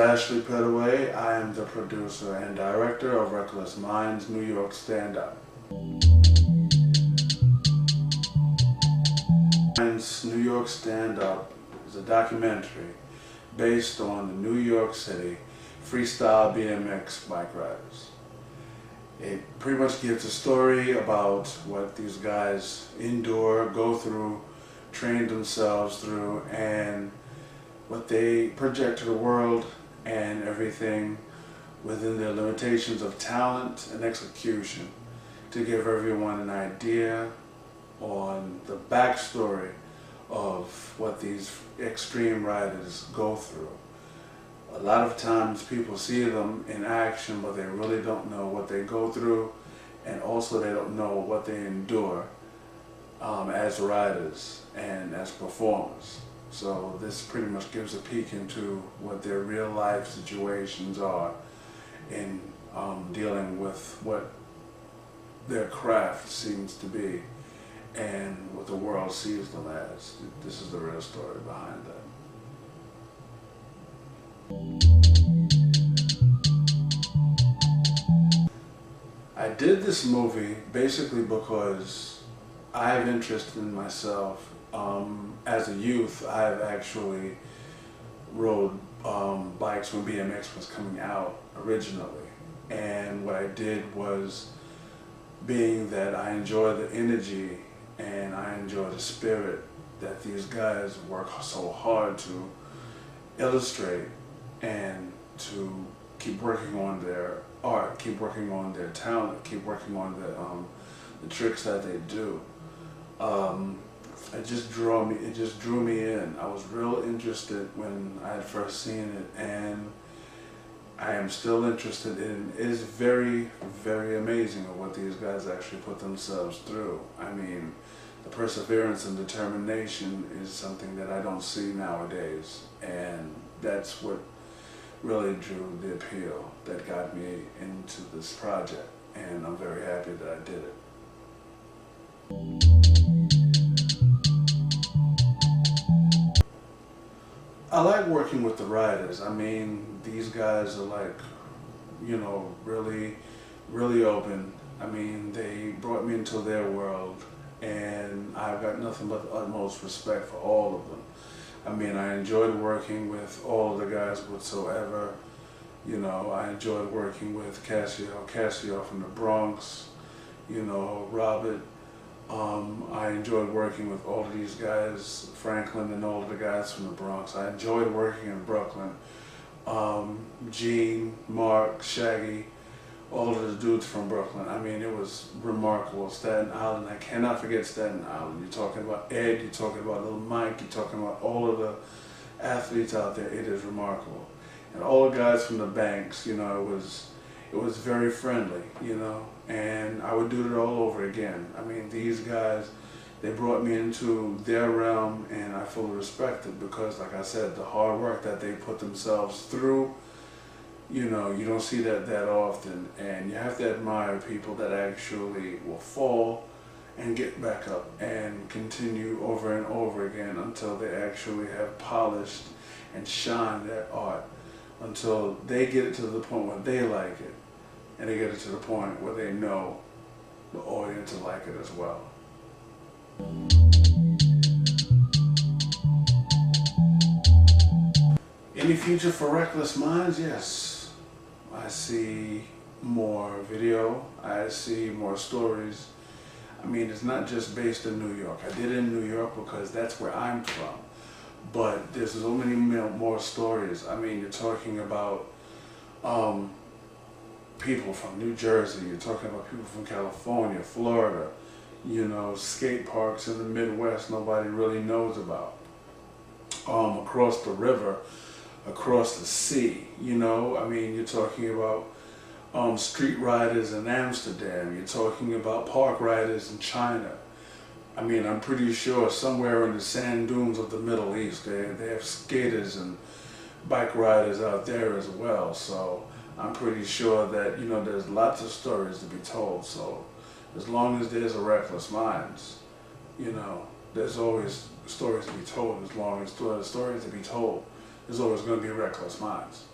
Ashley Pettaway. I am the producer and director of WrekLess Mindz New York Stand-Up. Mindz New York Stand-Up is a documentary based on the New York City freestyle BMX bike riders. It pretty much gives a story about what these guys endure, go through, train themselves through, and what they project to the world, and everything within their limitations of talent and execution, to give everyone an idea on the backstory of what these extreme riders go through. A lot of times people see them in action, but they really don't know what they go through, and also they don't know what they endure as riders and as performers. So this pretty much gives a peek into what their real life situations are in dealing with what their craft seems to be and what the world sees them as. This is the real story behind that. I did this movie basically because I have interest in myself. As a youth, I have actually rode bikes when BMX was coming out originally. And what I did was, being that I enjoy the energy and I enjoy the spirit that these guys work so hard to illustrate, and to keep working on their art, keep working on their talent, keep working on the tricks that they do. It just drew me in. I was real interested when I had first seen it, and I am still interested in it. It is very, very amazing of what these guys actually put themselves through. I mean, the perseverance and determination is something that I don't see nowadays, and that's what really drew the appeal that got me into this project, and I'm very happy that I did it. I like working with the riders. I mean, these guys are like, you know, really, really open. I mean, they brought me into their world, and I've got nothing but the utmost respect for all of them. I mean, I enjoyed working with all of the guys whatsoever. You know, I enjoyed working with Cassio from the Bronx, you know, Robert. I enjoyed working with all of these guys, Franklin and all of the guys from the Bronx. I enjoyed working in Brooklyn. Gene, Mark, Shaggy, all of the dudes from Brooklyn. I mean, it was remarkable. Staten Island, I cannot forget Staten Island. You're talking about Ed, you're talking about Little Mike, you're talking about all of the athletes out there. It is remarkable. And all the guys from the banks, you know, it was very friendly, you know, and I would do it all over again. I mean, these guys, they brought me into their realm, and I fully respect it because, like I said, the hard work that they put themselves through, you know, you don't see that often, and you have to admire people that actually will fall and get back up and continue over and over again until they actually have polished and shined their art, until they get it to the point where they like it, and they get it to the point where they know the audience will like it as well. Any future for WrekLess Mindz? Yes. I see more video, I see more stories. I mean, it's not just based in New York. I did it in New York because that's where I'm from. But there's so many more stories. I mean, you're talking about people from New Jersey, you're talking about people from California, Florida, you know, skate parks in the Midwest nobody really knows about. Across the river, across the sea, you know, I mean, you're talking about street riders in Amsterdam, you're talking about park riders in China. I mean, I'm pretty sure somewhere in the sand dunes of the Middle East, they have skaters and bike riders out there as well. So I'm pretty sure that, you know, there's lots of stories to be told. So as long as there's a WrekLess Mindz, you know, there's always stories to be told. As long as there's stories to be told, there's always going to be WrekLess Mindz.